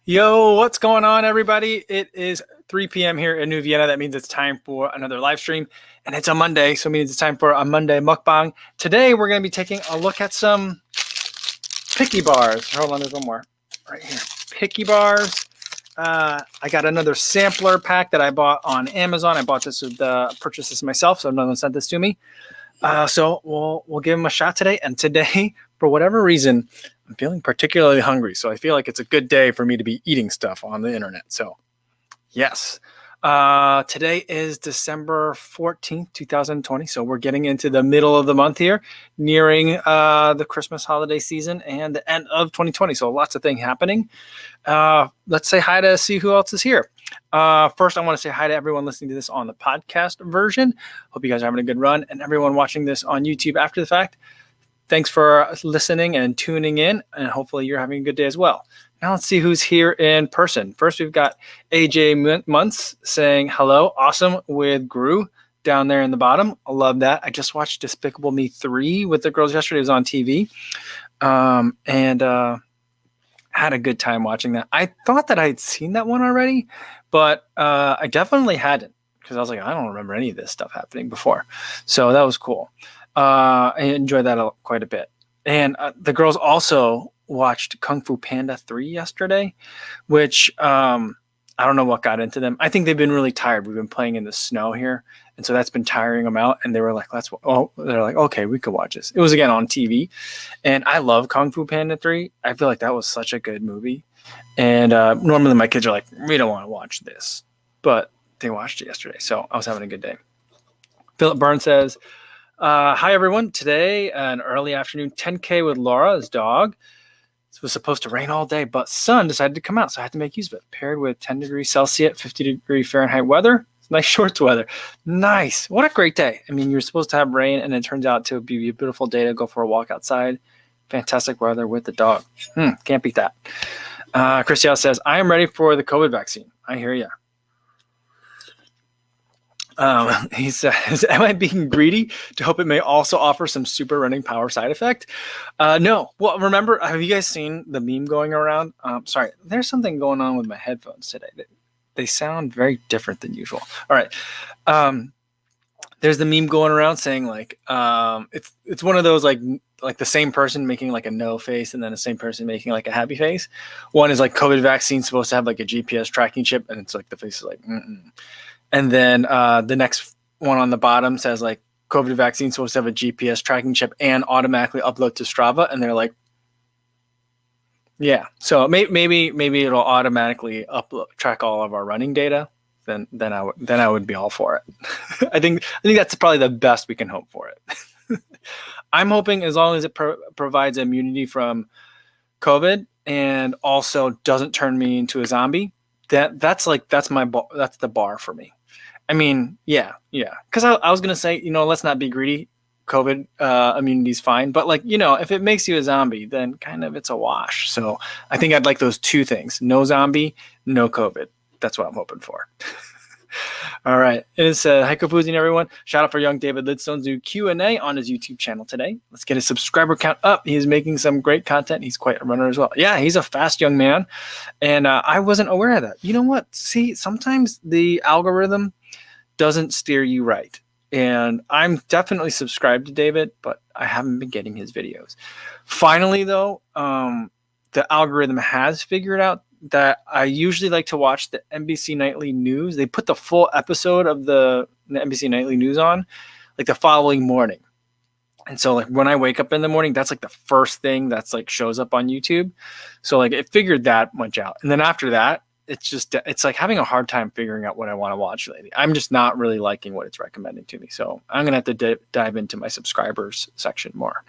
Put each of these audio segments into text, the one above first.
Yo, what's going on, everybody? It is 3 p.m. here in New Vienna. That means it's time for another live stream, and it's a Monday, so it means it's time for a Monday mukbang. Today, we're going to be taking a look at some picky bars. Hold on, there's one more right here. Picky bars. I got another sampler pack that I bought on Amazon. I bought this with purchased this myself, so no one sent this to me. So we'll give them a shot today. And today, for whatever reason, I'm feeling particularly hungry. So I feel like it's a good day for me to be eating stuff on the internet. So yes. Today is December 14th, 2020. So we're getting into the middle of the month here, nearing the Christmas holiday season and the end of 2020. So lots of things happening. Let's say hi to see who else is here. First, I want to say hi to everyone listening to this on the podcast version. Hope you guys are having a good run. And everyone watching this on YouTube after the fact, thanks for listening and tuning in. And hopefully you're having a good day as well. Now let's see who's here in person. First, we've got AJ Muntz saying hello. Awesome with Gru down there in the bottom. I love that. I just watched Despicable Me 3 with the girls yesterday. It was on TV. And had a good time watching that. I thought that I'd seen that one already, but I definitely hadn't, because I was like, I don't remember any of this stuff happening before. So that was cool. I enjoyed that quite a bit. And the girls also watched Kung Fu Panda 3 yesterday, which I don't know what got into them. I think they've been really tired. We've been playing in the snow here, and so that's been tiring them out. And they were like, they're like, okay, we could watch this. It was again on TV, and I love Kung Fu Panda 3. I feel like that was such a good movie. And normally my kids are like, we don't want to watch this, but they watched it yesterday, so I was having a good day. Philip Burns says, hi, everyone. Today, an early afternoon 10K with Laura's dog. It was supposed to rain all day, but sun decided to come out, so I had to make use of it. Paired with 10 degrees Celsius, 50 degree Fahrenheit weather. It's nice shorts weather. Nice. What a great day. I mean, you're supposed to have rain, and it turns out to be a beautiful day to go for a walk outside. Fantastic weather with the dog. Can't beat that. Christian says, I am ready for the COVID vaccine. I hear you. He says, am I being greedy to hope it may also offer some super running power side effect? No. Well, remember, have you guys seen the meme going around? Sorry, there's something going on with my headphones today. They sound very different than usual. All right. There's the meme going around saying like, it's one of those like the same person making like a no face and then the same person making like a happy face. One is like COVID vaccine supposed to have like a GPS tracking chip, and it's like the face is like, And then the next one on the bottom says like COVID vaccine supposed to have a GPS tracking chip and automatically upload to Strava. And they're like, yeah. So maybe it'll automatically track all of our running data. Then I would be all for it. I think that's probably the best we can hope for it. I'm hoping as long as it provides immunity from COVID and also doesn't turn me into a zombie. That's the bar for me. I mean, yeah. Because I was gonna say, let's not be greedy. COVID immunity is fine, but like, if it makes you a zombie, then kind of it's a wash. So I think I'd like those two things: no zombie, no COVID. That's what I'm hoping for. All right. It is hi, Kafuzin, everyone. Shout out for young David Lidstone's new Q&A on his YouTube channel today. Let's get his subscriber count up. He's making some great content. He's quite a runner as well. Yeah, he's a fast young man. And I wasn't aware of that. You know what? See, sometimes the algorithm doesn't steer you right. And I'm definitely subscribed to David, but I haven't been getting his videos. Finally, though, the algorithm has figured out that I usually like to watch the NBC Nightly News. They put the full episode of the NBC Nightly News on like the following morning. And so like when I wake up in the morning, that's like the first thing that's like shows up on YouTube. So like it figured that much out. And then after that, it's like having a hard time figuring out what I want to watch lately. I'm just not really liking what it's recommending to me. So I'm going to have to dive into my subscribers section more.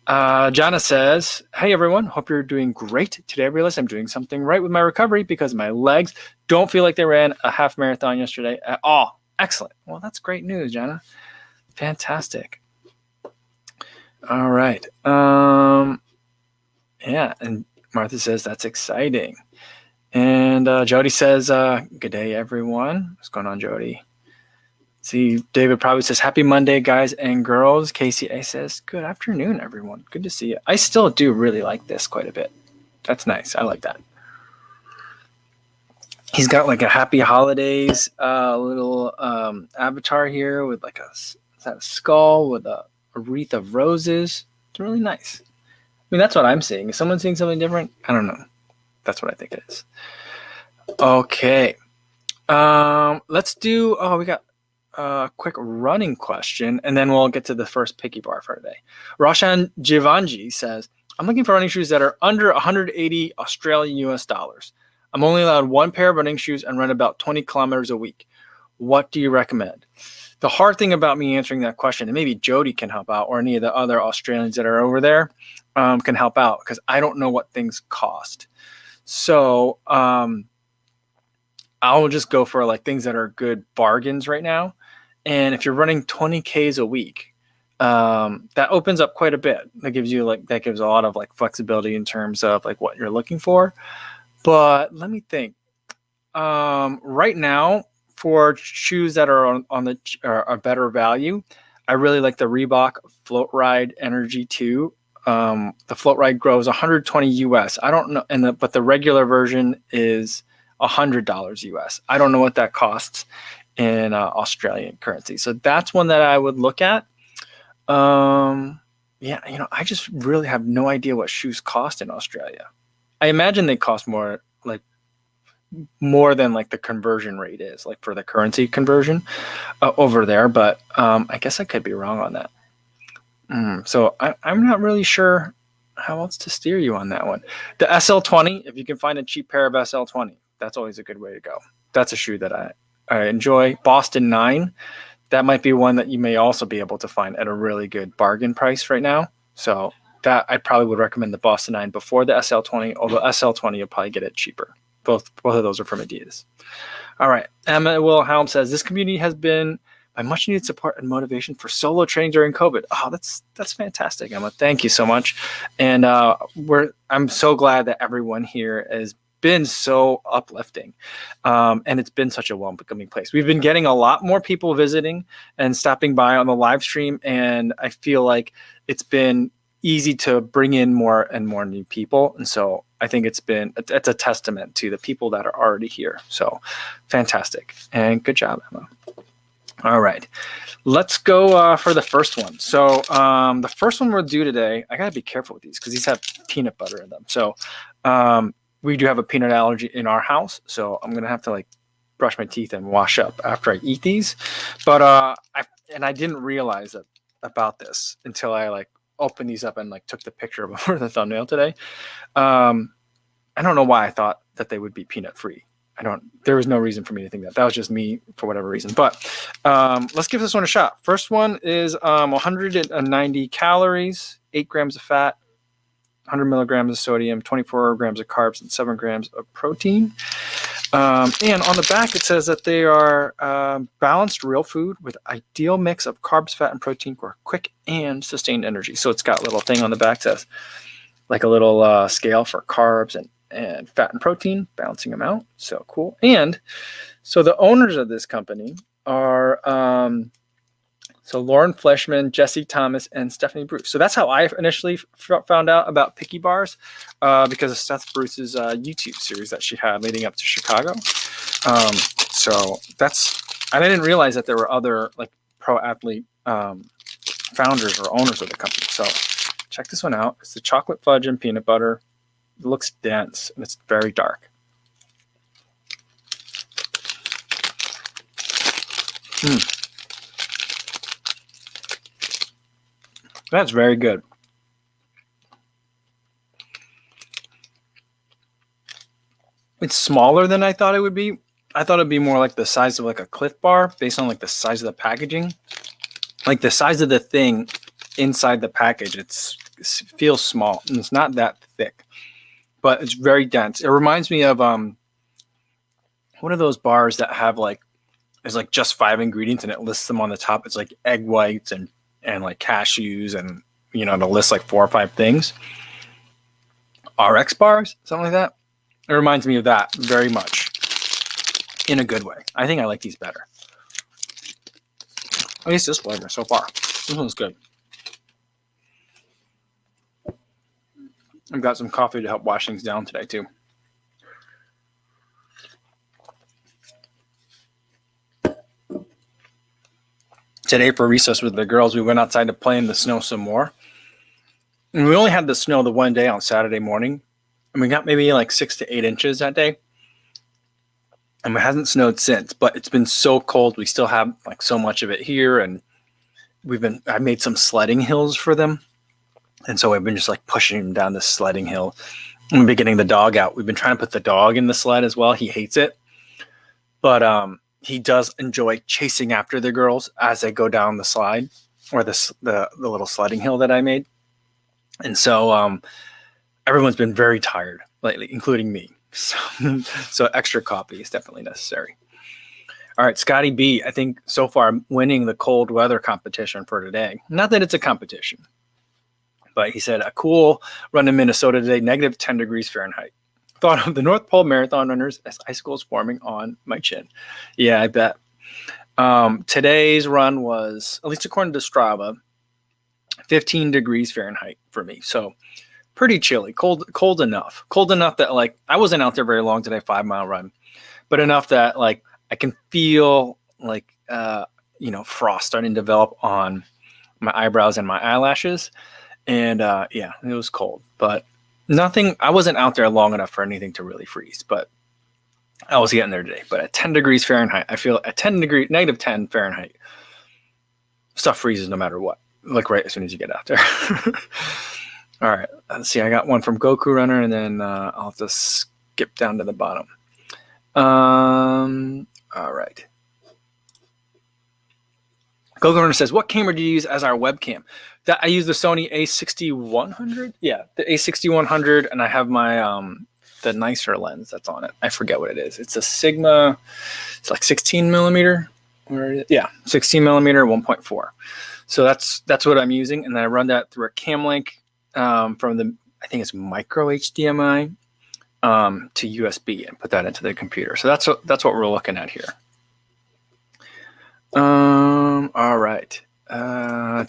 Jana says, hey, everyone. Hope you're doing great. Today I realized I'm doing something right with my recovery because my legs don't feel like they ran a half marathon yesterday at all. Excellent. Well, that's great news, Jana. Fantastic. All right. Yeah. And Martha says, that's exciting. And Jody says, good day, everyone. What's going on, Jody? See, David probably says, happy Monday, guys and girls. KCA says, good afternoon, everyone. Good to see you. I still do really like this quite a bit. That's nice. I like that. He's got like a happy holidays little avatar here with like is that a skull with a wreath of roses. It's really nice. I mean, that's what I'm seeing. Is someone seeing something different? I don't know. That's what I think it is. Okay. Let's do, we got a quick running question, and then we'll get to the first picky bar for today. Roshan Jivanji says, I'm looking for running shoes that are under 180 Australian US dollars. I'm only allowed one pair of running shoes and run about 20 kilometers a week. What do you recommend? The hard thing about me answering that question, and maybe Jody can help out, or any of the other Australians that are over there can help out, because I don't know what things cost. So I'll just go for like things that are good bargains right now. And if you're running 20 Ks a week, that opens up quite a bit. That gives a lot of like flexibility in terms of like what you're looking for. But let me think. Right now, for shoes that are on the are better value, I really like the Reebok Float Ride Energy 2. The Float Ride Grow is 120 US. I don't know, but the regular version is $100 US. I don't know what that costs in Australian currency. So that's one that I would look at. Yeah, I just really have no idea what shoes cost in Australia. I imagine they cost more than like the conversion rate is, like for the currency conversion over there. But I guess I could be wrong on that. So I'm not really sure how else to steer you on that one. The SL20, if you can find a cheap pair of SL20, that's always a good way to go. That's a shoe that I enjoy. Boston 9, that might be one that you may also be able to find at a really good bargain price right now. So that I probably would recommend the Boston 9 before the SL20, although SL20 you'll probably get it cheaper. Both of those are from Adidas. All right. Emma Wilhelm says, this community has been my much needed support and motivation for solo training during COVID. Oh, that's fantastic, Emma. Thank you so much. And I'm so glad that everyone here has been so uplifting. And it's been such a welcoming place. We've been getting a lot more people visiting and stopping by on the live stream. And I feel like it's been easy to bring in more and more new people. And so I think it's a testament to the people that are already here. So fantastic. And good job, Emma. All right, let's go for the first one. So the first one we'll do today, I gotta be careful with these because these have peanut butter in them. So we do have a peanut allergy in our house. So I'm gonna have to like brush my teeth and wash up after I eat these. But I didn't realize about this until I like opened these up and like took the picture before the thumbnail today. I don't know why I thought that they would be peanut free. There was no reason for me to think that. That was just me for whatever reason. But let's give this one a shot. First one is 190 calories, 8 grams of fat, 100 milligrams of sodium, 24 grams of carbs, and 7 grams of protein. And on the back, it says that they are balanced real food with ideal mix of carbs, fat, and protein for quick and sustained energy. So it's got a little thing on the back that says like a little scale for carbs and fat and protein, balancing them out. So cool. And so the owners of this company are so Lauren Fleshman, Jesse Thomas, and Stephanie Bruce. So that's how I initially found out about Picky Bars because of Steph Bruce's YouTube series that she had leading up to Chicago. So I didn't realize that there were other like pro athlete founders or owners of the company. So check this one out. It's the chocolate fudge and peanut butter. It looks dense and it's very dark. That's very good. It's smaller than I thought it would be. I thought it'd be more like the size of like a Cliff Bar based on like the size of the packaging. Like the size of the thing inside the package, it feels small and it's not that thick, but it's very dense. It reminds me of one of those bars that have like, it's like just 5 ingredients and it lists them on the top. It's like egg whites and like cashews and, it'll list like 4 or 5 things. RX bars, something like that. It reminds me of that very much in a good way. I think I like these better. At least this flavor so far. This one's good. I've got some coffee to help wash things down today too. today for recess with the girls, we went outside to play in the snow some more. And we only had the snow the one day on Saturday morning. And we got maybe like 6 to 8 inches that day. And it hasn't snowed since, but it's been so cold. We still have like so much of it here. And I made some sledding hills for them. And so I've been just like pushing them down this sledding hill. And we've been getting the dog out. We've been trying to put the dog in the sled as well. He hates it. But he does enjoy chasing after the girls as they go down the slide or the little sledding hill that I made. And so everyone's been very tired lately, including me. So extra coffee is definitely necessary. All right, Scotty B, I think so far I'm winning the cold weather competition for today. Not that it's a competition, but he said a cool run in Minnesota today, negative 10 degrees Fahrenheit. Thought of the North Pole Marathon runners as icicles forming on my chin. Yeah, I bet. Today's run was, at least according to Strava, 15 degrees Fahrenheit for me. So pretty chilly, cold enough that like I wasn't out there very long today, 5-mile run, but enough that like I can feel like, frost starting to develop on my eyebrows and my eyelashes. And yeah, it was cold, but I wasn't out there long enough for anything to really freeze, but I was getting there today. But at 10 degrees Fahrenheit, I feel at negative 10 Fahrenheit, stuff freezes no matter what. Like right as soon as you get out there. All right, let's see. I got one from Goku Runner, and then I'll just skip down to the bottom. All right. Goku Runner says, what camera do you use as our webcam? That I use the Sony A6100. Yeah, the A6100, and I have my the nicer lens that's on it. I forget what it is. It's a Sigma. It's like 16 millimeter. Where is it? Yeah, 16 millimeter, 1.4. So that's what I'm using, and then I run that through a cam link from the, I think it's micro HDMI to USB, and put that into the computer. So that's what we're looking at here. All right.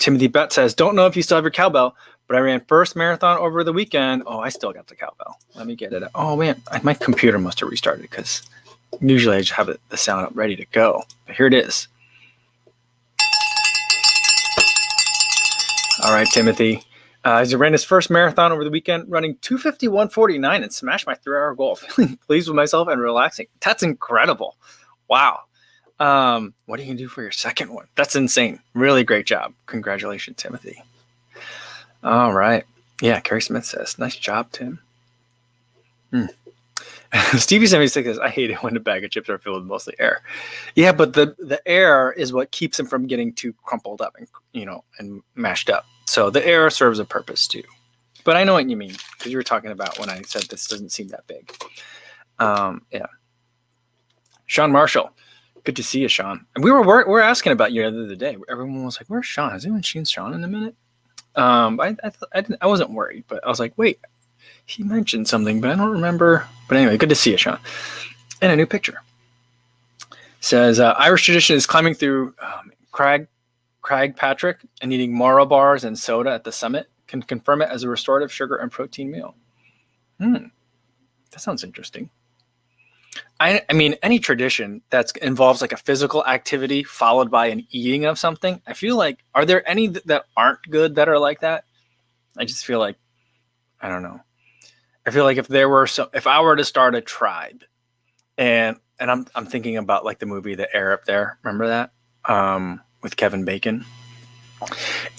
Timothy Bett says, don't know if you still have your cowbell, but I ran first marathon over the weekend. Oh, I still got the cowbell. Let me get it. Oh man, my computer must have restarted because usually I just have the sound up ready to go. But here it is. All right, Timothy. He ran his first marathon over the weekend, running 2:51:49 and smashed my 3-hour goal. Feeling pleased with myself and relaxing. That's incredible. Wow. What are you gonna do for your second one? That's insane. Really great job. Congratulations, Timothy. All right. Yeah, Carrie Smith says, nice job, Tim. Stevie 76 says, I hate it when the bag of chips are filled with mostly air. Yeah, but the air is what keeps them from getting too crumpled up and mashed up. So the air serves a purpose too. But I know what you mean, because you were talking about when I said this doesn't seem that big. Yeah. Sean Marshall. Good to see you, Sean. And we're asking about you the other day. Everyone was like, where's Sean? Has anyone seen Sean in a minute? I wasn't worried, but I was like, wait, he mentioned something, but I don't remember. But anyway, good to see you, Sean. And a new picture. Says, Irish tradition is climbing through Crag Patrick and eating Mara bars and soda at the summit. Can confirm it as a restorative sugar and protein meal. That sounds interesting. I mean, any tradition that involves like a physical activity followed by an eating of something, I feel like, are there any that aren't good that are like that? I just feel like, I don't know. I feel like if I were to start a tribe, and I'm thinking about like the movie The Air Up There, remember that with Kevin Bacon,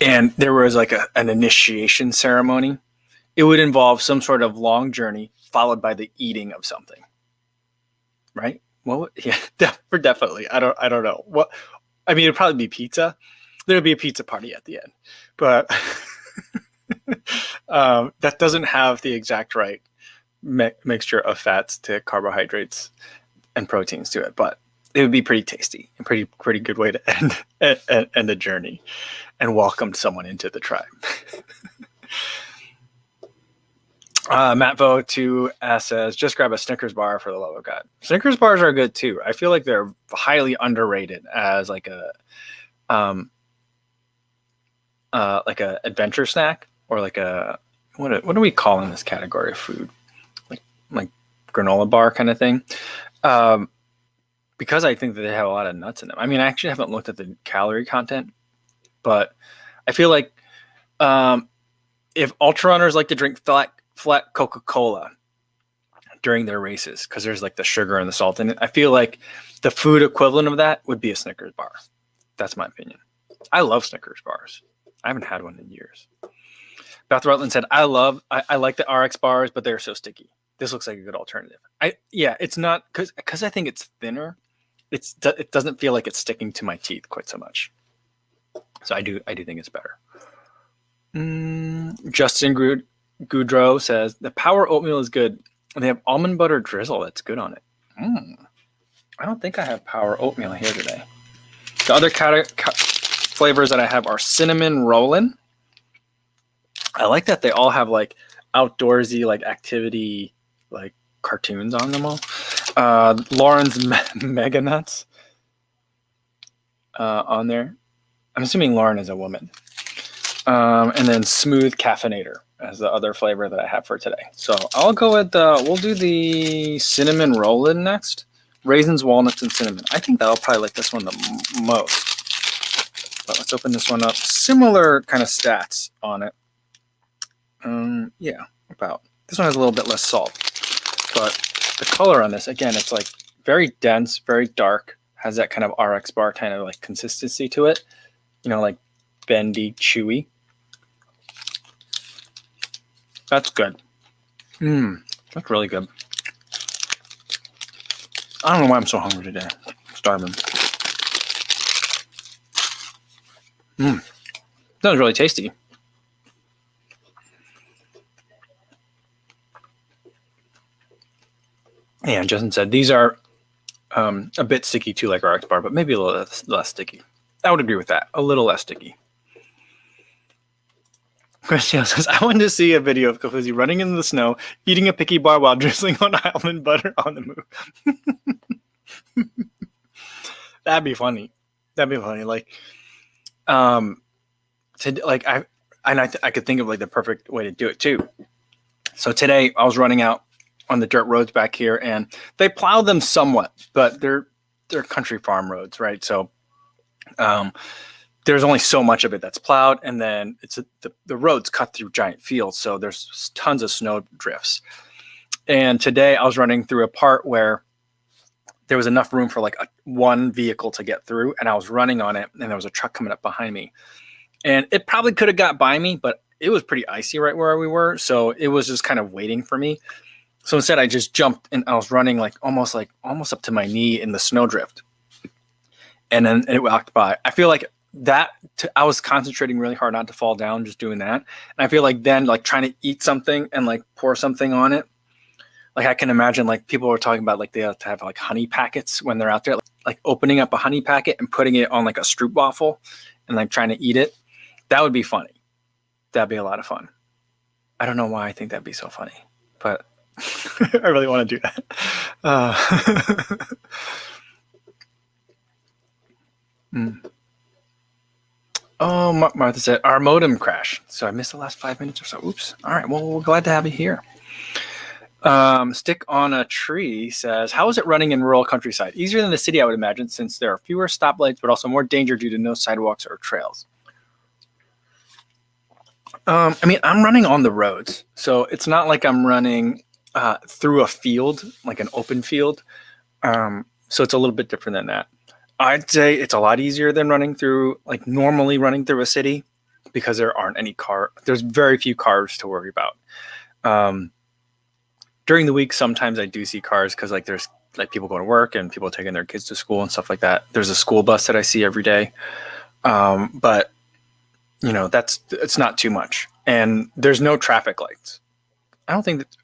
and there was like an initiation ceremony. It would involve some sort of long journey followed by the eating of something. Right? Well, yeah, definitely. I don't know. What I mean, it'd probably be pizza. There'd be a pizza party at the end, but that doesn't have the exact right mixture of fats to carbohydrates and proteins to it. But it would be pretty tasty and pretty good way to end a journey and welcome someone into the tribe. Matt Vo 2 says, just grab a Snickers bar for the love of God. Snickers bars are good too. I feel like they're highly underrated as like a adventure snack, or like a what do we call in this category of food? Like granola bar kind of thing. because I think that they have a lot of nuts in them. I mean, I actually haven't looked at the calorie content, but I feel like if ultra runners like to drink flat Coca-Cola during their races because there's like the sugar and the salt in it, I feel like the food equivalent of that would be a Snickers bar. That's my opinion. I love Snickers bars. I haven't had one in years. Beth Rutland said, I like the RX bars, but they're so sticky. This looks like a good alternative. It's not because I think it's thinner. It doesn't feel like it's sticking to my teeth quite so much. So I do think it's better. Justin Goudreau says the Power Oatmeal is good. They have almond butter drizzle that's good on it. I don't think I have Power Oatmeal here today. The other flavors that I have are cinnamon rollin'. I like that they all have like outdoorsy like activity like cartoons on them all. Lauren's Mega Nuts on there. I'm assuming Lauren is a woman. And then Smooth Caffeinator as the other flavor that I have for today. So I'll go with we'll do the cinnamon roll-in next. Raisins, walnuts, and cinnamon. I think that'll probably like this one the most. But let's open this one up. Similar kind of stats on it. Yeah, about. This one has a little bit less salt. But the color on this, again, it's like very dense, very dark. Has that kind of RX bar kind of like consistency to it. You know, like bendy, chewy. That's good. That's really good. I don't know why I'm so hungry today. I'm starving. That was really tasty. Yeah, Justin said these are a bit sticky too, like RX bar, but maybe a little less sticky. I would agree with that. A little less sticky. Christian says, I wanted to see a video of Kofuzi running in the snow, eating a picky bar while drizzling on almond butter on the move. That'd be funny. Like, I could think of like the perfect way to do it too. So today I was running out on the dirt roads back here, and they plow them somewhat, but they're country farm roads, right? So, there's only so much of it that's plowed, and then the roads cut through giant fields, so there's tons of snow drifts. And today I was running through a part where there was enough room for like one vehicle to get through, and I was running on it, and there was a truck coming up behind me. And it probably could have got by me, but it was pretty icy right where we were, so it was just kind of waiting for me. So instead I just jumped, and I was running almost up to my knee in the snowdrift. And then it walked by. I feel like I was concentrating really hard not to fall down just doing that. And I feel like then like trying to eat something and like pour something on it. Like I can imagine like people were talking about like they have to have like honey packets when they're out there, like opening up a honey packet and putting it on like a stroopwafel and like trying to eat it. That would be funny. That'd be a lot of fun. I don't know why I think that'd be so funny, but I really want to do that. Oh, Martha said, our modem crashed. So I missed the last 5 minutes or so. Oops. All right. Well, we're glad to have you here. Stick on a Tree says, how is it running in rural countryside? Easier than the city, I would imagine, since there are fewer stoplights, but also more danger due to no sidewalks or trails. I mean, I'm running on the roads. So it's not like I'm running through a field, like an open field. So it's a little bit different than that. I'd say it's a lot easier than normally running through a city because there's very few cars to worry about. During the week, sometimes I do see cars because like there's like people going to work and people taking their kids to school and stuff like that. There's a school bus that I see every day. But you know, it's not too much. And there's no traffic lights. I don't think that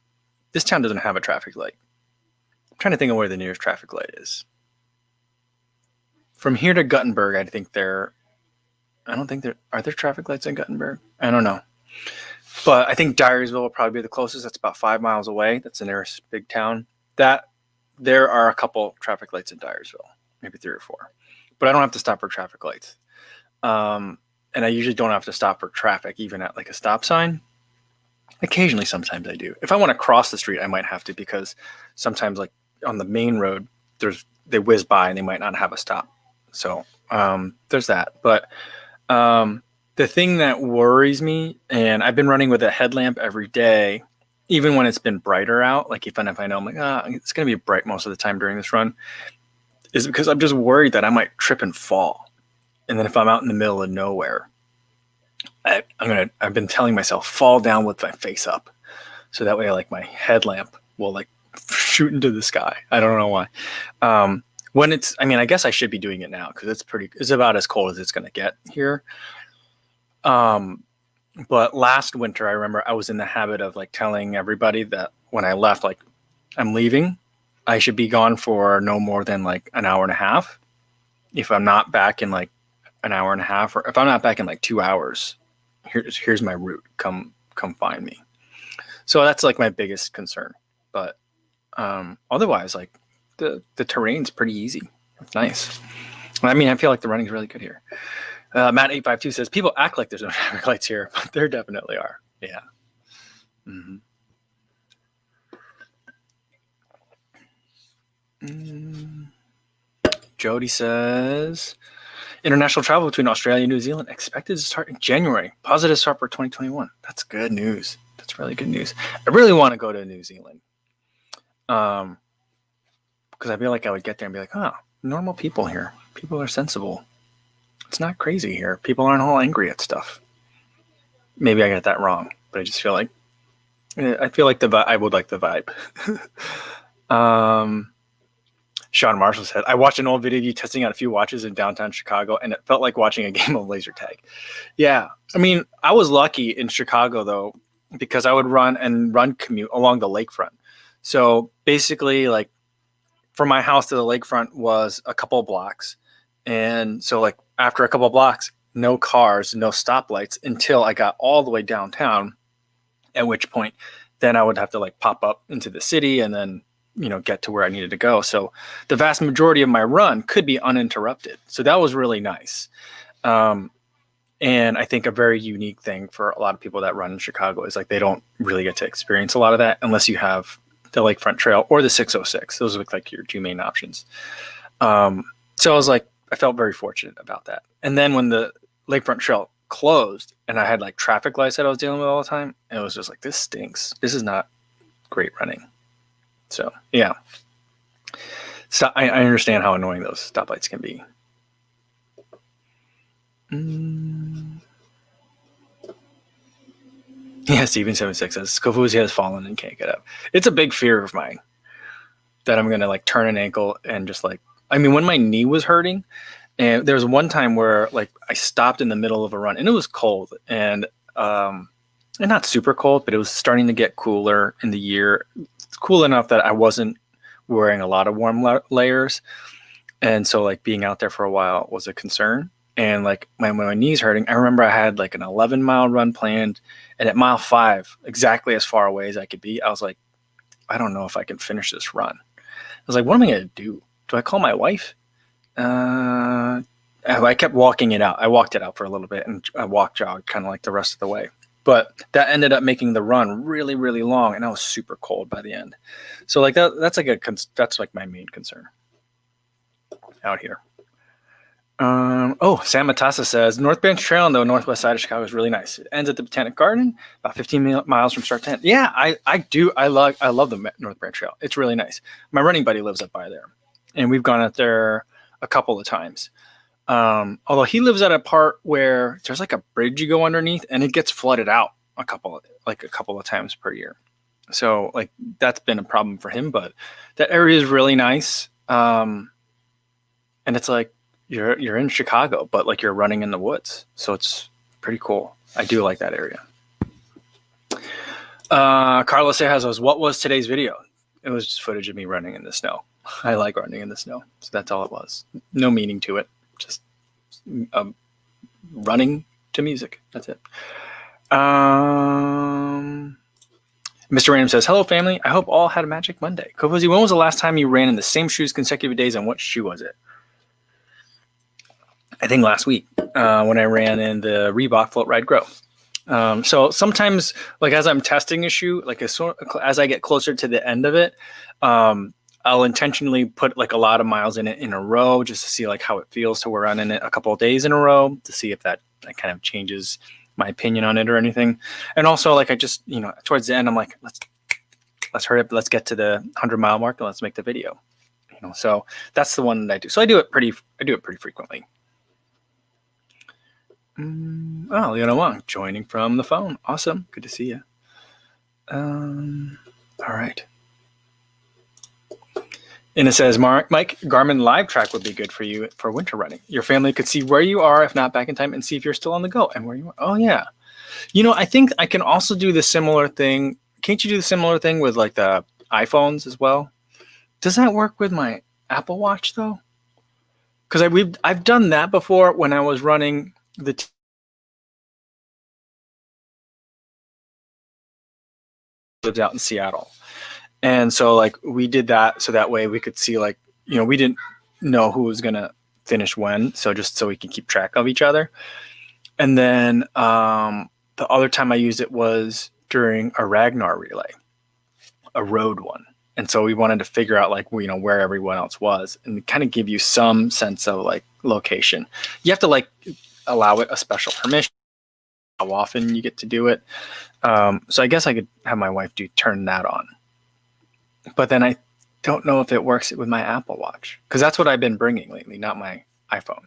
this town doesn't have a traffic light. I'm trying to think of where the nearest traffic light is. From here to Guttenberg, are there traffic lights in Guttenberg? I don't know. But I think Dyersville will probably be the closest. That's about 5 miles away. That's the nearest big town. There are a couple traffic lights in Dyersville, maybe 3 or 4. But I don't have to stop for traffic lights. And I usually don't have to stop for traffic, even at like a stop sign. Occasionally, sometimes I do. If I want to cross the street, I might have to because sometimes like on the main road, there's they whiz by and they might not have a stop. So there's that. But the thing that worries me, and I've been running with a headlamp every day, even when it's been brighter out, like even if I know I'm like, it's going to be bright most of the time during this run, is because I'm just worried that I might trip and fall. And then if I'm out in the middle of nowhere, I've been telling myself, fall down with my face up. So that way, like, my headlamp will like shoot into the sky. I don't know why. When it's, I mean, I guess I should be doing it now because it's about as cold as it's going to get here. But last winter, I remember I was in the habit of like telling everybody that when I left, like, I'm leaving, I should be gone for no more than like an hour and a half. If I'm not back in like an hour and a half, or if I'm not back in like 2 hours, here's my route. Come find me. So that's like my biggest concern. But otherwise, like the terrain's pretty easy. It's nice. I mean, I feel like the running's really good here. Matt852 says people act like there's no traffic lights here, but there definitely are. Yeah. Mm-hmm. Jody says international travel between Australia and New Zealand expected to start in January. Positive start for 2021. That's good news. That's really good news. I really want to go to New Zealand. Because I feel like I would get there and be like, oh, normal people here. People are sensible. It's not crazy here. People aren't all angry at stuff. Maybe I got that wrong, but I just feel like I would like the vibe. Sean Marshall said, I watched an old video of you testing out a few watches in downtown Chicago, and it felt like watching a game of laser tag. Yeah. I mean, I was lucky in Chicago, though, because I would run commute along the lakefront. So basically, like, from my house to the lakefront was a couple of blocks. And so, like, after a couple of blocks, no cars, no stoplights until I got all the way downtown, at which point then I would have to, like, pop up into the city and then, you know, get to where I needed to go. So the vast majority of my run could be uninterrupted. So that was really nice. And I think a very unique thing for a lot of people that run in Chicago is like they don't really get to experience a lot of that unless you have the Lakefront Trail or the 606. Those look like your two main options. So I was like, I felt very fortunate about that. And then when the Lakefront Trail closed and I had like traffic lights that I was dealing with all the time, it was just like, this stinks. This is not great running. So yeah, I understand how annoying those stoplights can be. Yeah, Steven76 says Kofuzi has fallen and can't get up. It's a big fear of mine that I'm gonna like turn an ankle and just like, I mean, when my knee was hurting, and there was one time where like I stopped in the middle of a run and it was cold and not super cold, but it was starting to get cooler in the year. It's cool enough that I wasn't wearing a lot of warm layers. And so like being out there for a while was a concern. And like when my knee's hurting, I remember I had like an 11-mile run planned. And at mile 5, exactly as far away as I could be, I was like, I don't know if I can finish this run. I was like, what am I going to do? Do I call my wife? I kept walking it out. I walked it out for a little bit and I jogged kind of like the rest of the way. But that ended up making the run really, really long, and I was super cold by the end. So like that's like my main concern out here. Sam Matassa says North Branch Trail on the northwest side of Chicago is really nice. It ends at the Botanic Garden, about 15 miles from start to end. Yeah, I do. I love the North Branch Trail. It's really nice. My running buddy lives up by there, and we've gone out there a couple of times. Although he lives at a part where there's like a bridge you go underneath and it gets flooded out a couple of times per year. So like that's been a problem for him, but that area is really nice. And it's like you're in Chicago, but like you're running in the woods. So it's pretty cool. I do like that area. Carlos says, what was today's video? It was just footage of me running in the snow. I like running in the snow. So that's all it was. No meaning to it. Just running to music. That's it. Mr. Random says, hello, family. I hope all had a magic Monday. Kofuzi, when was the last time you ran in the same shoes consecutive days, and what shoe was it? I think last week when I ran in the Reebok Float Ride Grow. So sometimes, like as I'm testing a shoe, like as I get closer to the end of it, I'll intentionally put like a lot of miles in it in a row just to see like how it feels to run in it a couple of days in a row to see if that kind of changes my opinion on it or anything. And also like I just, towards the end, I'm like, let's hurry up. Let's get to the 100-mile mark and let's make the video. So that's the one that I do. So I do it pretty frequently. Oh, Leona Wong joining from the phone. Awesome. Good to see you. All right. And it says, Mike, Garmin Live Track would be good for you for winter running. Your family could see where you are, if not back in time, and see if you're still on the go and where you are. Oh, yeah. I think I can also do the similar thing. Can't you do the similar thing with like the iPhones as well? Does that work with my Apple Watch though? Because I've done that before when I was running the lives out in Seattle. And so like we did that so that way we could see like, we didn't know who was going to finish when. So just so we can keep track of each other. And then the other time I used it was during a Ragnar relay, a road one. And so we wanted to figure out like, where everyone else was and kind of give you some sense of like location. You have to like allow it a special permission, how often you get to do it. So I guess I could have my wife turn that on. But then I don't know if it works with my Apple Watch because that's what I've been bringing lately, not my iPhone.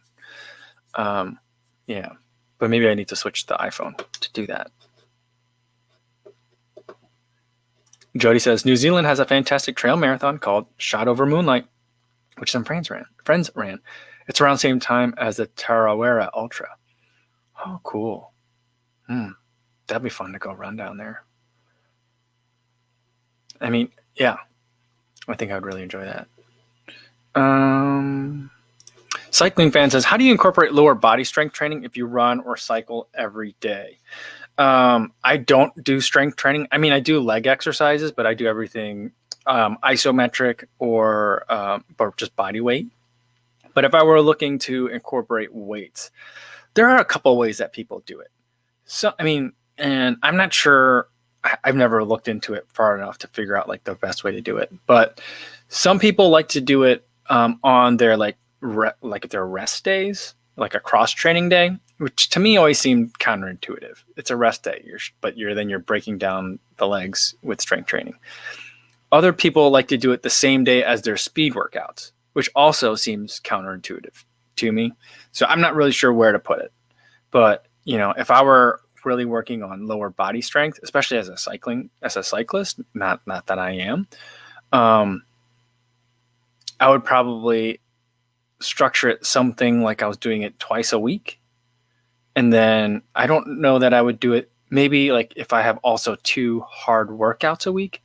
Yeah, but maybe I need to switch to the iPhone to do that. Jody says, New Zealand has a fantastic trail marathon called Shot Over Moonlight, which some friends ran. It's around the same time as the Tarawera Ultra. Oh, cool. That'd be fun to go run down there. I mean, yeah, I think I'd really enjoy that. Cycling Fan says, how do you incorporate lower body strength training if you run or cycle every day? I don't do strength training. I mean, I do leg exercises, but I do everything isometric or just body weight. But if I were looking to incorporate weights, there are a couple of ways that people do it. So, I mean, and I'm not sure, I've never looked into it far enough to figure out like the best way to do it. But some people like to do it on their like their rest days, like a cross training day, which to me always seemed counterintuitive. It's a rest day, but you're breaking down the legs with strength training. Other people like to do it the same day as their speed workouts, which also seems counterintuitive to me. So I'm not really sure where to put it. But, if I were really working on lower body strength, especially as a cyclist, not that I am, I would probably structure it something like I was doing it twice a week. And then I don't know that I would do it maybe like if I have also 2 hard workouts a week,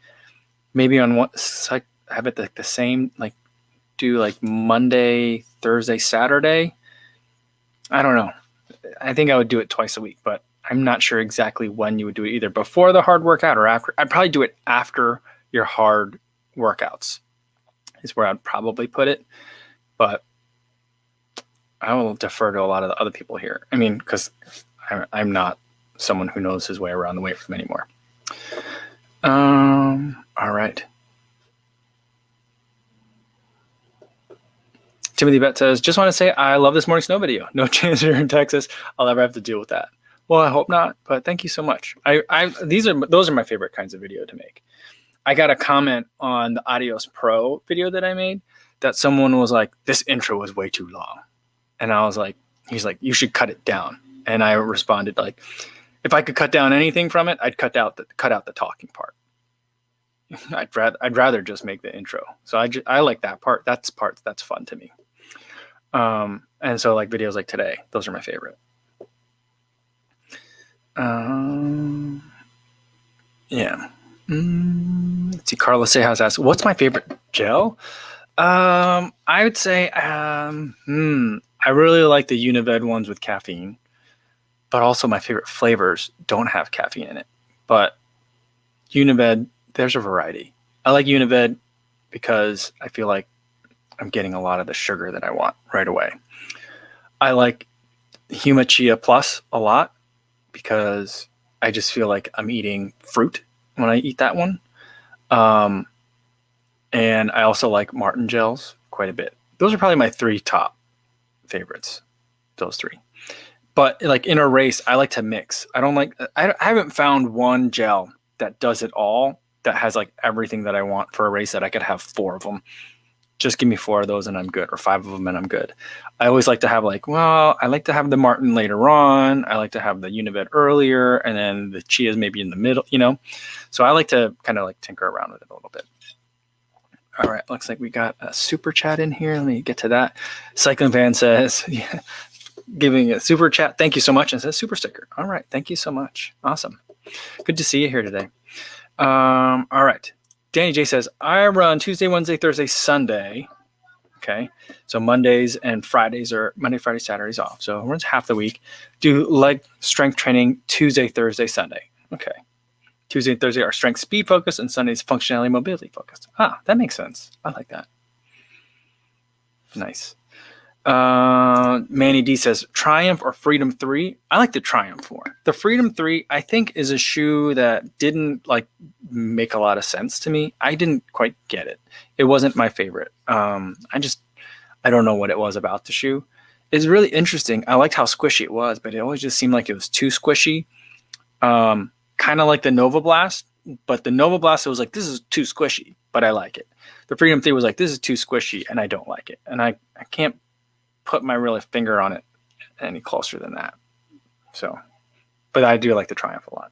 maybe on one have it like the same, like do like Monday, Thursday, Saturday. I don't know. I think I would do it twice a week, but I'm not sure exactly when you would do it, either before the hard workout or after. I'd probably do it after your hard workouts is where I'd probably put it. But I will defer to a lot of the other people here. I mean, because I'm not someone who knows his way around the weight room anymore. All right. Timothy Bett says, just want to say I love this morning snow video. No chance you're in Texas I'll ever have to deal with that. Well, I hope not, but thank you so much. Those are my favorite kinds of video to make. I got a comment on the Adios Pro video that I made that someone was like, this intro was way too long. And I was like, he's like, you should cut it down. And I responded like, if I could cut down anything from it, I'd cut out the talking part. I'd rather just make the intro. So I like that part. That's fun to me. And so like videos like today, those are my favorite. Yeah. Let's see. Carla Sejas asks, what's my favorite gel? I would say, I really like the Unived ones with caffeine, but also my favorite flavors don't have caffeine in it. But Unived, there's a variety. I like Unived because I feel like I'm getting a lot of the sugar that I want right away. I like Huma Chia Plus a lot because I just feel like I'm eating fruit when I eat that one. And I also like Martin gels quite a bit. Those are probably my 3 top favorites. Those 3. But like in a race, I like to mix. I haven't found one gel that does it all, that has like everything that I want for a race, that I could have 4 of them. Just give me 4 of those and I'm good, or 5 of them and I'm good. I always like to have I like to have the Martin later on. I like to have the Unibet earlier, and then the Chia's maybe in the middle, So I like to kind of like tinker around with it a little bit. All right, looks like we got a super chat in here. Let me get to that. Cycling Van says, yeah, giving a super chat. Thank you so much. And says super sticker. All right, thank you so much. Awesome. Good to see you here today. All right. Danny J says, I run Tuesday, Wednesday, Thursday, Sunday. Okay. So Mondays and Fridays are Monday, Friday, Saturdays off. So it runs half the week. Do leg strength training Tuesday, Thursday, Sunday. Okay. Tuesday and Thursday are strength speed focused, and Sundays functionality mobility focused. Ah, that makes sense. I like that. Nice. Manny D says, Triumph or Freedom 3? I like the Triumph more. The Freedom 3, I think, is a shoe that didn't like make a lot of sense to me. I didn't quite get it. It wasn't my favorite. I don't know what it was about the shoe. It's really interesting. I liked how squishy it was, but it always just seemed like it was too squishy. Kind of like the Nova Blast, but the Nova Blast, it was like, this is too squishy, but I like it. The Freedom 3 was like, this is too squishy, and I don't like it. And I can't put my real finger on it any closer than that. So, but I do like the Triumph a lot.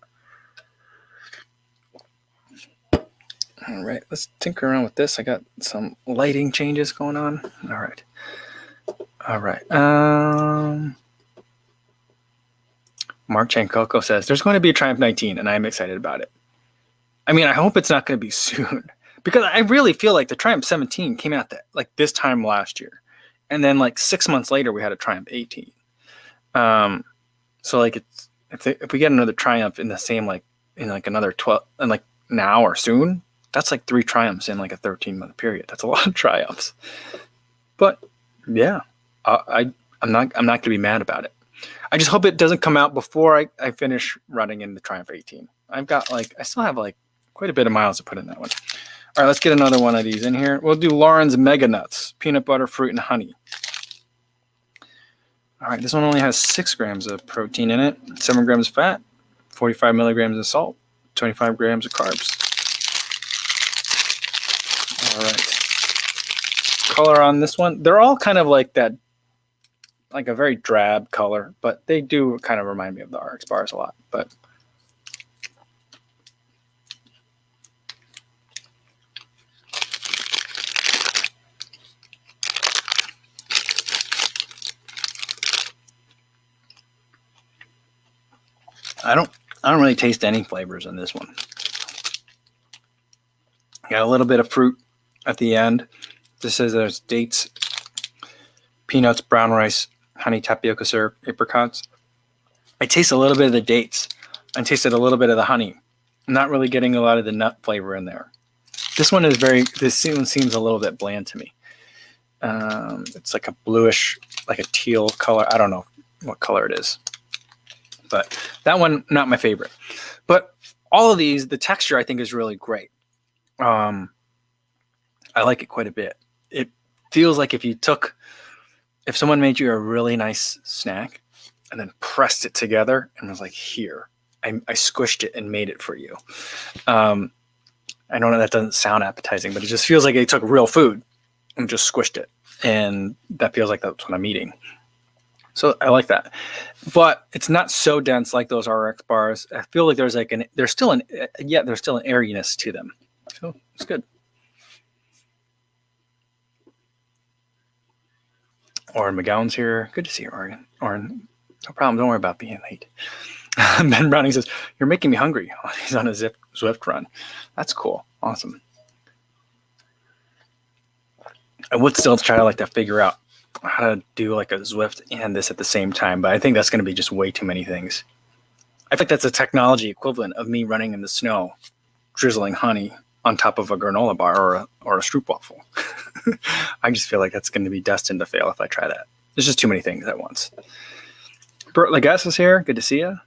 All right, let's tinker around with this. I got some lighting changes going on. All right. Mark Chancoco says, there's going to be a Triumph 19, and I'm excited about it. I mean, I hope it's not going to be soon, because I really feel like the Triumph 17 came out this time last year. And then 6 months later, we had a Triumph 18. So if we get another Triumph in the same, in another 12, and now or soon, that's 3 Triumphs in a 13-month period. That's a lot of Triumphs. But yeah, I'm not going to be mad about it. I just hope it doesn't come out before I finish running in the Triumph 18. I've got I still have quite a bit of miles to put in that one. All right, let's get another one of these in here. We'll do Lauren's Mega Nuts, peanut butter, fruit, and honey. All right, this one only has 6 grams of protein in it, 7 grams of fat, 45 milligrams of salt, 25 grams of carbs. All right. Color on this one, they're all kind of like that, a very drab color, but they do kind of remind me of the RX bars a lot. But I don't really taste any flavors in this one. Got a little bit of fruit at the end. This says there's dates, peanuts, brown rice, honey, tapioca syrup, apricots. I taste a little bit of the dates. I tasted a little bit of the honey. I'm not really getting a lot of the nut flavor in there. This one seems a little bit bland to me. It's like a bluish, like a teal color. I don't know what color it is. But that one, not my favorite. But all of these, the texture I think is really great. I like it quite a bit. It feels like if someone made you a really nice snack and then pressed it together and was like, here, I squished it and made it for you. I know that doesn't sound appetizing, but it just feels like they took real food and just squished it. And that feels like that's what I'm eating. So I like that, but it's not so dense like those RX bars. I feel like there's still an airiness to them. So it's good. Oren McGowan's here. Good to see you, Oren. Oren, no problem. Don't worry about being late. Ben Browning says, you're making me hungry. He's on a Zwift run. That's cool. Awesome. I would still try to figure out how to do a Zwift and this at the same time, but I think that's going to be just way too many things. I think that's a technology equivalent of me running in the snow, drizzling honey on top of a granola bar or a stroopwafel. I just feel like that's going to be destined to fail if I try that. There's just too many things at once. Bert Legas is here. Good to see you.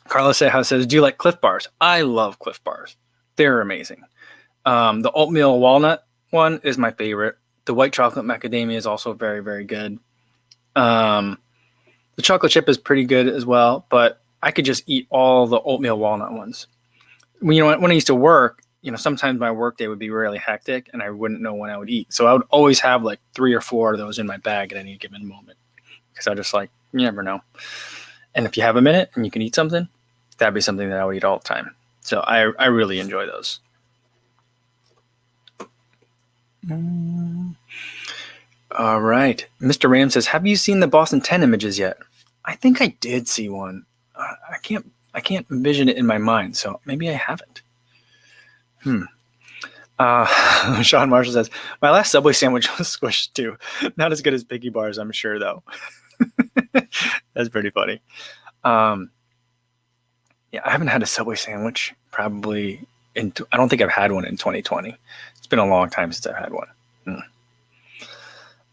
Carlos Seja says, do you like Cliff Bars? I love Cliff Bars. They're amazing. The oatmeal walnut one is my favorite. The white chocolate macadamia is also very, very good. The chocolate chip is pretty good as well, but I could just eat all the oatmeal walnut ones. When I used to work, sometimes my work day would be really hectic and I wouldn't know when I would eat. So I would always have like 3 or 4 of those in my bag at any given moment. Because I just you never know. And if you have a minute and you can eat something, that'd be something that I would eat all the time. So I really enjoy those. All right. Mr. Ram says, have you seen the Boston 10 images yet? I think I did see one. I can't envision it in my mind, so maybe I haven't. Sean Marshall says, my last Subway sandwich was squished too. Not as good as Piggy Bars, I'm sure, though. That's pretty funny. Yeah, I haven't had a Subway sandwich probably I don't think I've had one in 2020. It's been a long time since I've had one.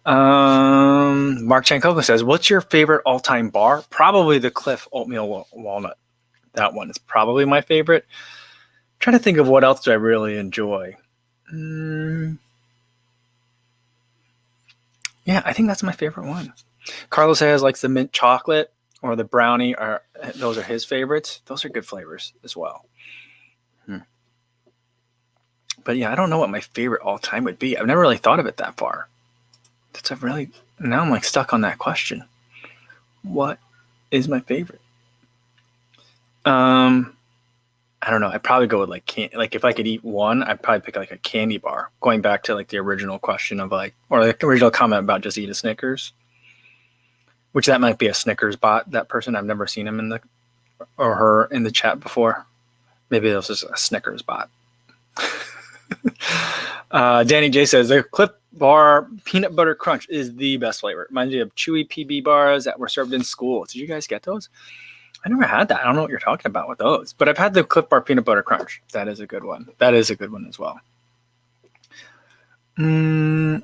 Mark Chankoko says, what's your favorite all-time bar? Probably the Cliff Oatmeal Walnut. That one is probably my favorite. I'm trying to think of what else do I really enjoy. Yeah, I think that's my favorite one. Carlos says likes the mint chocolate or the brownie. Those are his favorites. Those are good flavors as well. But yeah, I don't know what my favorite all-time would be. I've never really thought of it that far. Now I'm stuck on that question. What is my favorite? I don't know. I'd probably go with if I could eat one, I'd probably pick a candy bar. Going back to the original question of or the original comment about just eat a Snickers, which that might be a Snickers bot. That person, I've never seen him or her in the chat before. Maybe it was just a Snickers bot. Danny J says the Cliff Bar peanut butter crunch is the best flavor. Reminds me of chewy PB bars that were served in school. Did you guys get those? I never had that. I don't know what you're talking about with those, but I've had the Cliff Bar peanut butter crunch. That is a good one. That is a good one as well. Carrie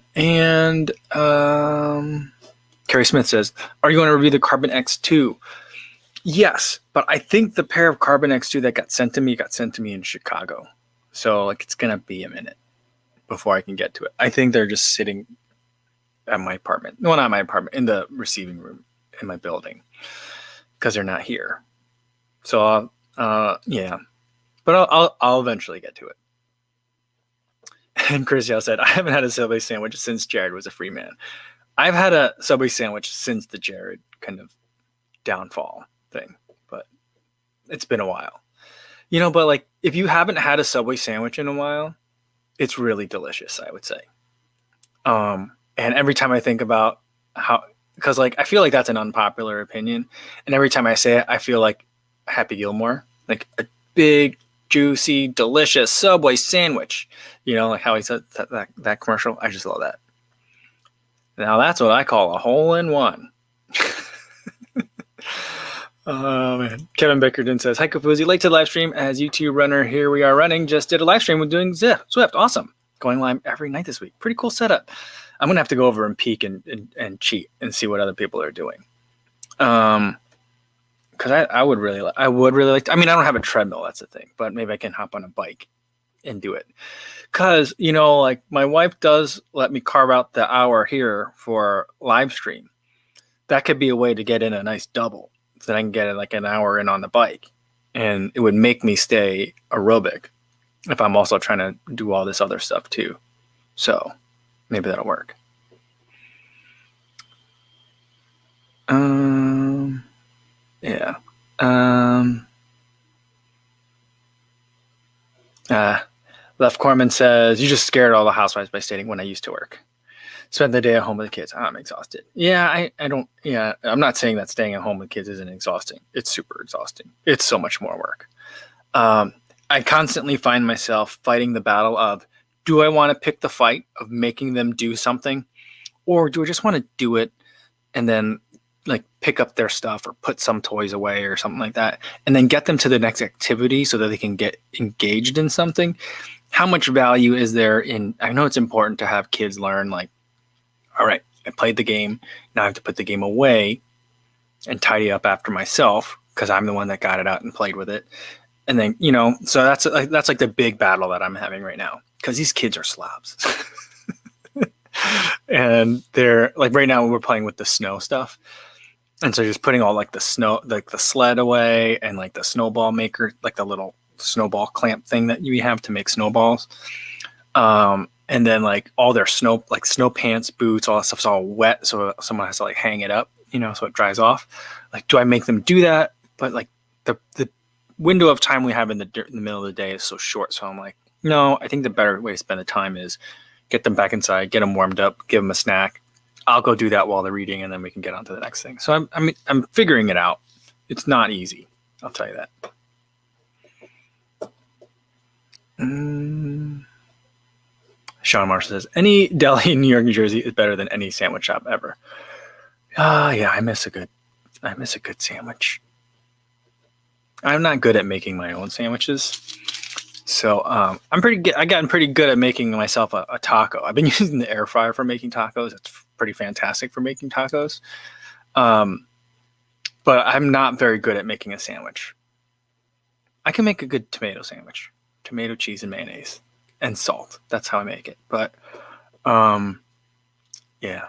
Smith says, are you going to review the Carbon X2? Yes, but I think the pair of Carbon X2 that got sent to me in Chicago. So it's going to be a minute before I can get to it. I think they're just sitting at my apartment. Well, not my apartment, in the receiving room in my building because they're not here. So, yeah. But I'll eventually get to it. And Chris Yale said, I haven't had a Subway sandwich since Jared was a free man. I've had a Subway sandwich since the Jared kind of downfall thing, but it's been a while. But if you haven't had a Subway sandwich in a while, it's really delicious, I would say. And every time I think about because I feel like that's an unpopular opinion. And every time I say it, I feel like Happy Gilmore, a big, juicy, delicious Subway sandwich. How he said that commercial. I just love that. Now that's what I call a hole-in-one. Oh, man. Kevin Bickerton says, hi, Kafuzi. Late to the live stream as YouTube runner. Here we are running. Just did a live stream with doing Zwift. Awesome. Going live every night this week. Pretty cool setup. I'm going to have to go over and peek and cheat and see what other people are doing. Because I would really like to, I don't have a treadmill. That's the thing. But maybe I can hop on a bike and do it. Because, my wife does let me carve out the hour here for live stream. That could be a way to get in a nice double. So that I can get an hour in on the bike, and it would make me stay aerobic if I'm also trying to do all this other stuff too. So maybe that'll work. Yeah. Left Corman says, you just scared all the housewives by stating when I used to work. Spend the day at home with the kids. I'm exhausted. Yeah, I'm not saying that staying at home with kids isn't exhausting. It's super exhausting. It's so much more work. I constantly find myself fighting the battle of, do I want to pick the fight of making them do something? Or do I just want to do it and then pick up their stuff or put some toys away or something like that, and then get them to the next activity so that they can get engaged in something? How much value is there in, I know it's important to have kids learn all right, I played the game. Now I have to put the game away and tidy up after myself because I'm the one that got it out and played with it. And then, so that's like the big battle that I'm having right now, because these kids are slobs. And they're like, right now we're playing with the snow stuff. And so just putting all like the snow, like the sled away, and like the snowball maker, like the little snowball clamp thing that you have to make snowballs. And then like all their snow pants, boots, all that stuff's all wet. So someone has to like hang it up, so it dries off. Like, do I make them do that? But like the window of time we have in the middle of the day is so short. So I'm like, no, I think the better way to spend the time is get them back inside, get them warmed up, give them a snack. I'll go do that while they're reading, and then we can get on to the next thing. So I'm figuring it out. It's not easy. I'll tell you that. Sean Marshall says, any deli in New York, New Jersey is better than any sandwich shop ever. Yeah, I miss a good sandwich. I'm not good at making my own sandwiches. So I'm pretty good. I've gotten pretty good at making myself a taco. I've been using the air fryer for making tacos. It's pretty fantastic for making tacos. But I'm not very good at making a sandwich. I can make a good tomato sandwich. Tomato, cheese, and mayonnaise. And salt. That's how I make it. But yeah.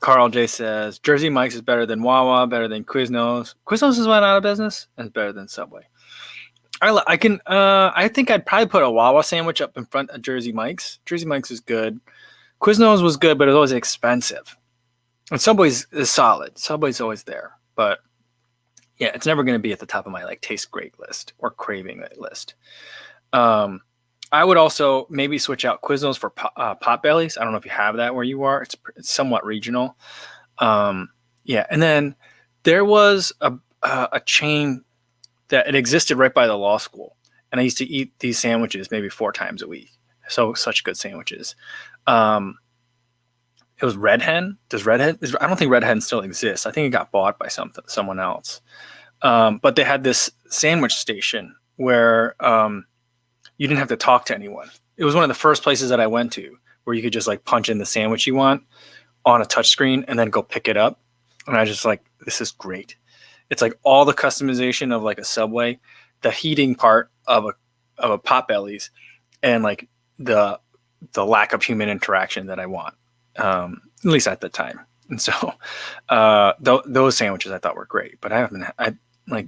Carl J says, Jersey Mike's is better than Wawa, better than Quiznos. Quiznos has went out of business, and it's better than Subway. I think I'd probably put a Wawa sandwich up in front of Jersey Mike's. Jersey Mike's is good. Quiznos was good, but it was always expensive. And Subway's is solid. Subway's always there. But yeah, it's never going to be at the top of my like taste great list or craving list. I would also maybe switch out Quiznos for Potbellies. I don't know if you have that where you are. It's somewhat regional. Yeah, and then there was a chain that it existed right by the law school, and I used to eat these sandwiches maybe 4 times a week. So such good sandwiches. It was Red Hen. I don't think Red Hen still exists. I think it got bought by someone else. But they had this sandwich station where you didn't have to talk to anyone. It was one of the first places that I went to where you could just like punch in the sandwich you want on a touchscreen and then go pick it up. And I just like, this is great. It's like all the customization of like a Subway, the heating part of a Potbellies, and like the lack of human interaction that I want, at least at the time. And so those sandwiches I thought were great. But I like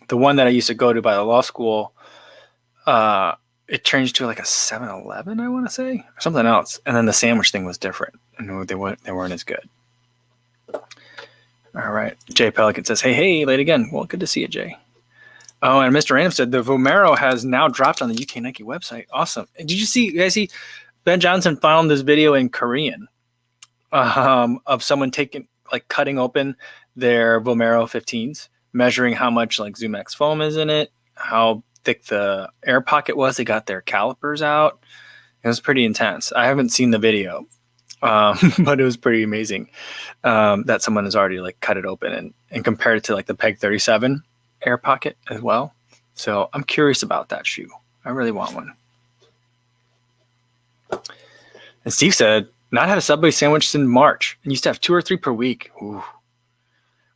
the one that I used to go to by the law school. It changed to like a 7-Eleven, I want to say, or something else. And then the sandwich thing was different, and they weren't as good. All right. Jay Pelican says, hey, late again. Well, good to see you, Jay. Oh, and Mr. Random said the Vomero has now dropped on the UK Nike website. Awesome. Did you guys see Ben Johnson found this video in Korean of someone cutting open their Vomero 15s, measuring how much like ZoomX foam is in it, how thick the air pocket was. They got their calipers out. It was pretty intense. I haven't seen the video, but it was pretty amazing that someone has already like cut it open and compared it to like the Peg 37 air pocket as well. So I'm curious about that shoe. I really want one. And Steve said, not had a Subway sandwich since March and used to have 2 or 3 per week. Ooh.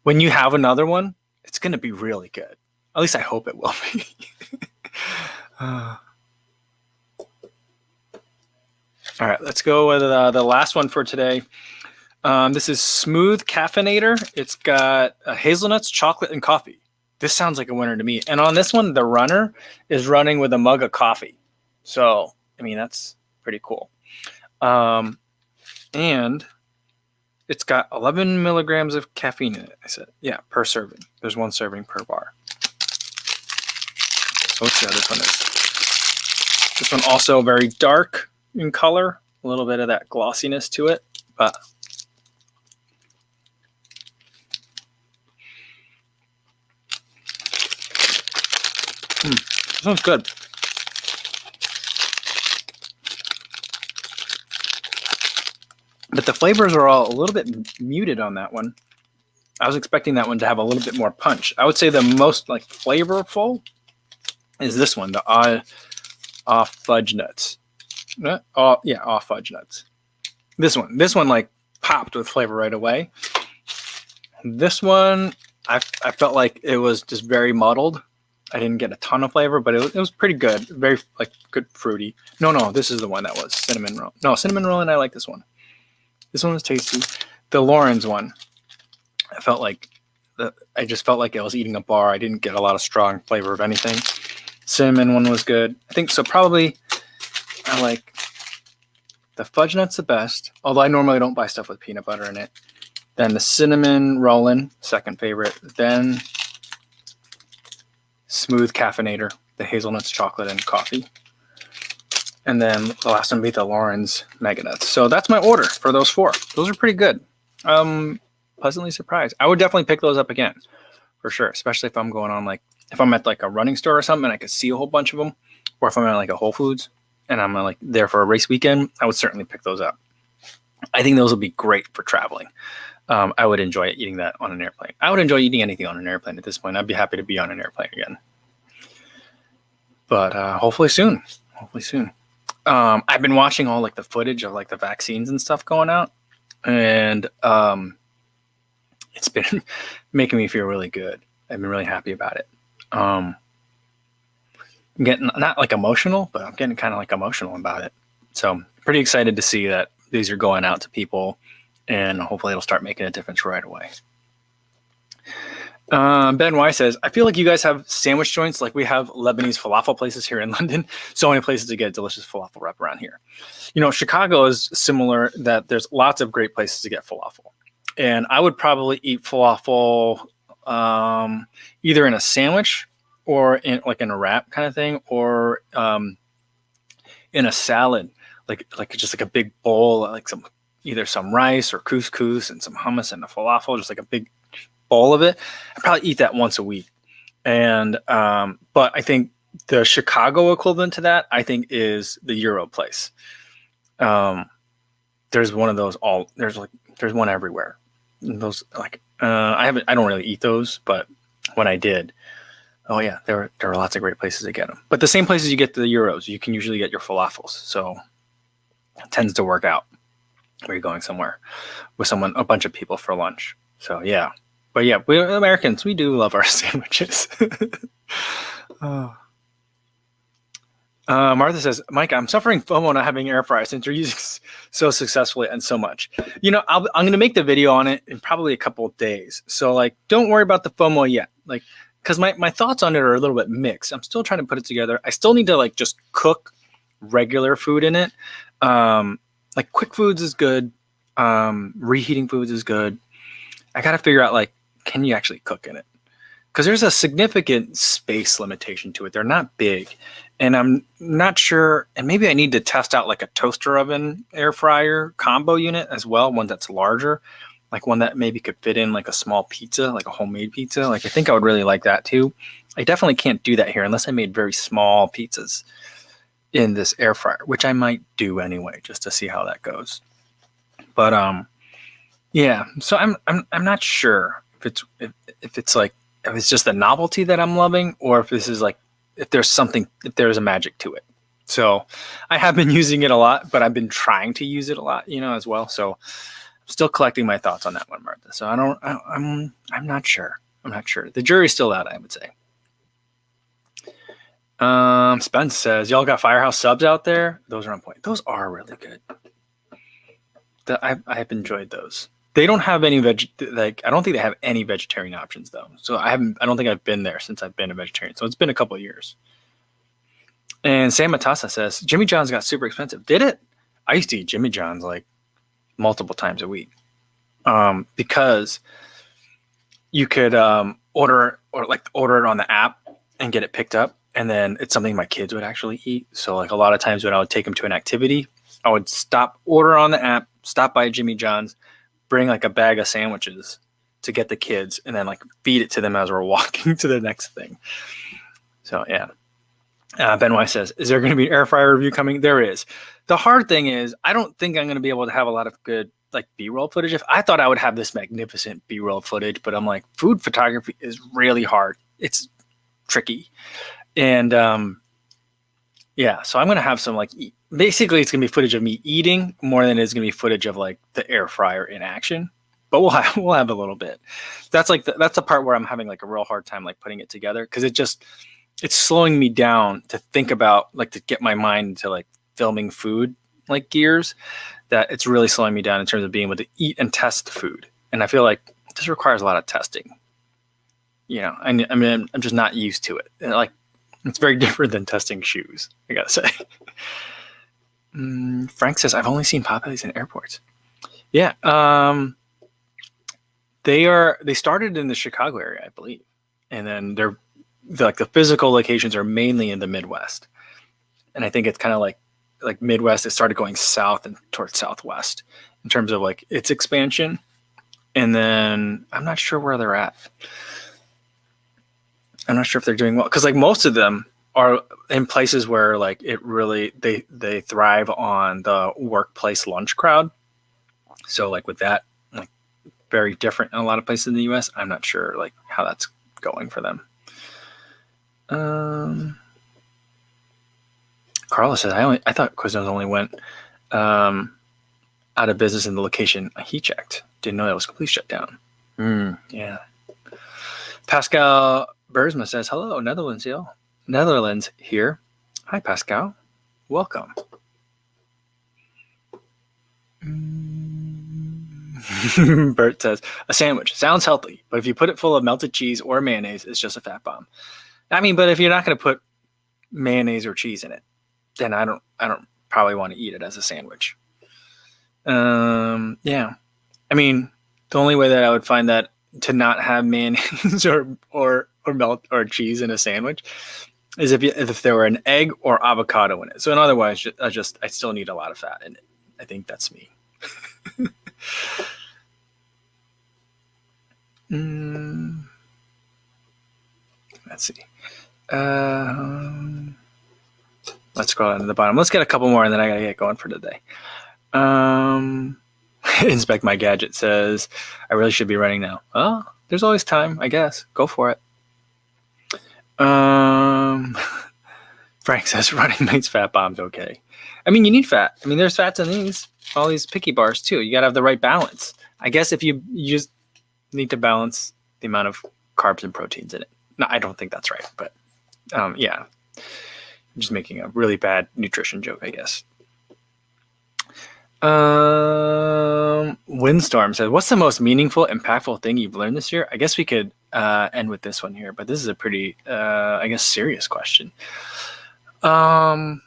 When you have another one, it's going to be really good. At least I hope it will be. All right, let's go with the last one for today. This is Smooth Caffeinator. It's got hazelnuts, chocolate, and coffee. This sounds like a winner to me. And on this one, the runner is running with a mug of coffee. So, I mean, that's pretty cool. And it's got 11 milligrams of caffeine in it. I said, yeah, per serving. There's 1 serving per bar. So let's see how this one is. This one also very dark in color, a little bit of that glossiness to it, but this one's good. But the flavors are all a little bit muted on that one. I was expecting that one to have a little bit more punch. I would say the most like flavorful is this one, the off fudge nuts. Off fudge nuts. This one like popped with flavor right away. This one, I felt like it was just very muddled. I didn't get a ton of flavor, but it was pretty good. Very like good fruity. No, this is the one that was cinnamon roll. No, cinnamon roll, and I like this one. This one was tasty. The Lauren's one, I just felt like I was eating a bar. I didn't get a lot of strong flavor of anything. Cinnamon one was good. I think so. Probably I like the fudge nut's the best, although I normally don't buy stuff with peanut butter in it. Then the cinnamon rollin', second favorite. Then smooth caffeinator, the hazelnuts, chocolate, and coffee. And then the last one would be the Lauren's Mega Nuts. So that's my order for those 4. Those are pretty good. Pleasantly surprised. I would definitely pick those up again, for sure. Especially if I'm going on if I'm at like a running store or something and I could see a whole bunch of them, or if I'm at like a Whole Foods and I'm like there for a race weekend, I would certainly pick those up. I think those would be great for traveling. I would enjoy eating that on an airplane. I would enjoy eating anything on an airplane at this point. I'd be happy to be on an airplane again. But hopefully soon. I've been watching all like the footage of like the vaccines and stuff going out, and it's been making me feel really good. I've been really happy about it. I'm getting not like emotional, but I'm getting kind of like emotional about it. So I'm pretty excited to see that these are going out to people, and hopefully it'll start making a difference right away. Ben Y says, I feel like you guys have sandwich joints like we have Lebanese falafel places here in London. So many places to get delicious falafel wrap around here. Chicago is similar, that there's lots of great places to get falafel. And I would probably eat falafel either in a sandwich or in a wrap kind of thing, or in a salad, like just like a big bowl, like either some rice or couscous and some hummus and a falafel, just like a big bowl of it. I'd probably eat that once a week. And but I think the Chicago equivalent to that, I think, is the Euro place. There's one of those there's one everywhere. And those I don't really eat those, but when I did, oh yeah, there are lots of great places to get them. But the same places you get the Euros, you can usually get your falafels. So it tends to work out where you're going somewhere with a bunch of people for lunch. So yeah. But yeah, we Americans, we do love our sandwiches. Martha says, Mike, I'm suffering FOMO not having air fryer since you're using so successfully and so much. I'm going to make the video on it in probably a couple of days. So don't worry about the FOMO yet. Because my thoughts on it are a little bit mixed. I'm still trying to put it together. I still need to just cook regular food in it. Quick foods is good. Reheating foods is good. I got to figure out can you actually cook in it? Because there's a significant space limitation to it. They're not big. And I'm not sure, and maybe I need to test out a toaster oven air fryer combo unit as well, one that's larger, one that maybe could fit in a small pizza, a homemade pizza. I think I would really like that too. I definitely can't do that here unless I made very small pizzas in this air fryer, which I might do anyway, just to see how that goes. But yeah, so I'm not sure if it's just the novelty that I'm loving, or if this is if there's a magic to it. So I have been using it a lot, but I've been trying to use it a lot, as well. So I'm still collecting my thoughts on that one, Martha. So I'm not sure. The jury's still out, I would say. Spence says, y'all got Firehouse subs out there? Those are on point. Those are really good. I've enjoyed those. They don't have any I don't think they have any vegetarian options though. So I don't think I've been there since I've been a vegetarian. So it's been a couple of years. And Sam Matassa says, Jimmy John's got super expensive. Did it? I used to eat Jimmy John's multiple times a week. Because you could order it on the app and get it picked up. And then it's something my kids would actually eat. So a lot of times when I would take them to an activity, I would order on the app, stop by Jimmy John's, bring a bag of sandwiches to get the kids, and then feed it to them as we're walking to the next thing. So yeah. Ben Y says, is there going to be an air fryer review coming? There is. The hard thing is, I don't think I'm going to be able to have a lot of good B-roll footage. If I thought I would have this magnificent B-roll footage, but I'm food photography is really hard. It's tricky. And yeah, so I'm going to have some basically it's going to be footage of me eating more than it's going to be footage of the air fryer in action. But we'll have a little bit. That's that's the part where I'm having a real hard time putting it together, because it's slowing me down to think about, like, to get my mind into like filming food like gears, that it's really slowing me down in terms of being able to eat and test food. And I feel like this requires a lot of testing. I mean, I'm just not used to it. And, like, it's very different than testing shoes, I gotta say. Frank says, I've only seen Popeyes in airports. Yeah. They started in the Chicago area, I believe. And then they're like, the physical locations are mainly in the Midwest. And I think it's kind of like Midwest, it started going south and towards Southwest in terms of like its expansion. And then I'm not sure where they're at. I'm not sure if they're doing well, because like most of them are in places where like it really they thrive on the workplace lunch crowd. So like with that, like very different in a lot of places in the US. I'm not sure like how that's going for them. Carlos says, I thought Quiznos only went out of business in the location he checked. Didn't know that was completely shut down. Yeah. Pascal Bursma says, hello, Netherlands here. Hi, Pascal. Welcome. Bert says, a sandwich. Sounds healthy, but if you put it full of melted cheese or mayonnaise, it's just a fat bomb. I mean, but if you're not going to put mayonnaise or cheese in it, then I don't probably want to eat it as a sandwich. Yeah. I mean, the only way that I would find that to not have mayonnaise or melt or cheese in a sandwich is if there were an egg or avocado in it. So in other words, I still need a lot of fat in it. I think that's me. Let's see. Let's go down to the bottom. Let's get a couple more and then I gotta get going for today. Inspect My Gadget says, I really should be running now. Well, there's always time, I guess. Go for it. Frank says, running makes fat bombs okay. I mean, you need fat. I mean, there's fats in all these picky bars too. You gotta have the right balance. I guess if you just need to balance the amount of carbs and proteins in it. No, I don't think that's right, but yeah. I'm just making a really bad nutrition joke, I guess. Windstorm says, what's the most meaningful, impactful thing you've learned this year? I guess we could end with this one here, but this is a pretty, I guess, serious question. I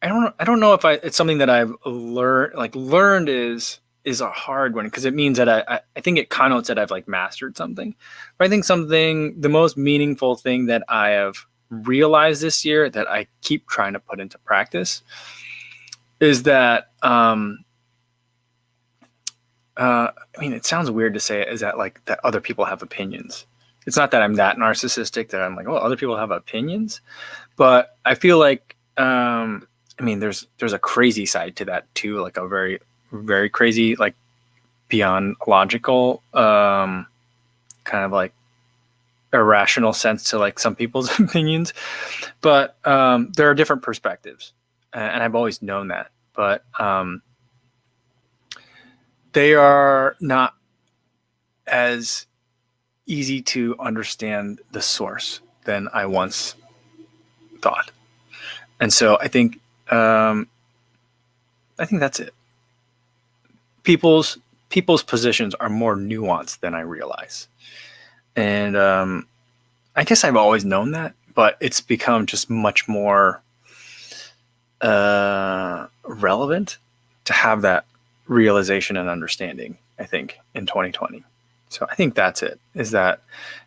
don't know if it's something that I've learned. Like learned is a hard one because it means that I think it connotes that I've like mastered something. But I think the most meaningful thing that I have realized this year that I keep trying to put into practice is that I mean, it sounds weird to say it, is that like that other people have opinions. It's not that I'm that narcissistic that I'm like, oh, other people have opinions, but I feel like I mean, there's a crazy side to that too, like a very, very crazy, like beyond logical, kind of like irrational sense to like some people's opinions, but there are different perspectives, and I've always known that, but they are not as easy to understand the source than I once thought. And so I think that's it. People's positions are more nuanced than I realize. And I guess I've always known that, but it's become just much more relevant to have that realization and understanding, I think, in 2020. So I think that's it, is that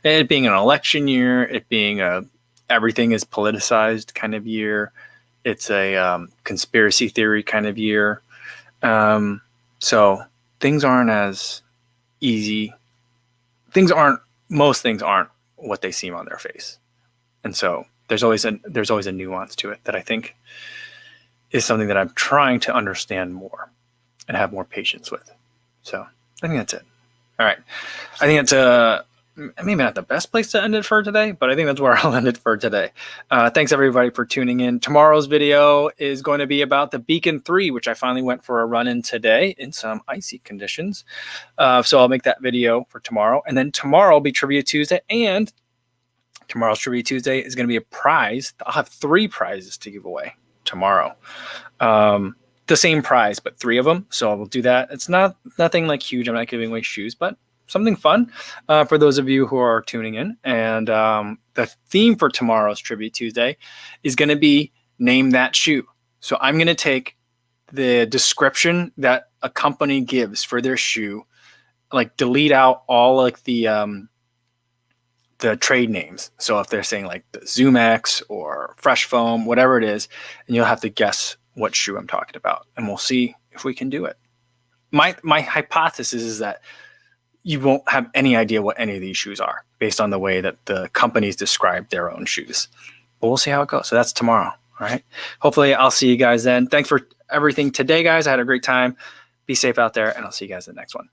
it being an election year, it being everything is politicized kind of year, it's a conspiracy theory kind of year. So things aren't as easy. Most things aren't what they seem on their face. And so there's always a nuance to it that I think is something that I'm trying to understand more and have more patience with. So I think that's it. All right. I think it's maybe not the best place to end it for today, but I think that's where I'll end it for today. Thanks everybody for tuning in. Tomorrow's video is going to be about the Beacon 3, which I finally went for a run in today in some icy conditions. So I'll make that video for tomorrow. And then tomorrow will be Trivia Tuesday, and Tomorrow's Trivia Tuesday is going to be a prize. I'll have 3 prizes to give away tomorrow. The same prize, but 3 of them. So I will do that. It's nothing like huge. I'm not giving away shoes, but something fun for those of you who are tuning in. And the theme for tomorrow's Trivia Tuesday is going to be Name That Shoe. So I'm going to take the description that a company gives for their shoe, like delete out all like the trade names. So if they're saying like the Zoom X or Fresh Foam, whatever it is, and you'll have to guess what shoe I'm talking about, and we'll see if we can do it. My hypothesis is that you won't have any idea what any of these shoes are based on the way that the companies describe their own shoes. But we'll see how it goes. So that's tomorrow. All right. Hopefully I'll see you guys then. Thanks for everything today, guys. I had a great time. Be safe out there, and I'll see you guys in the next one.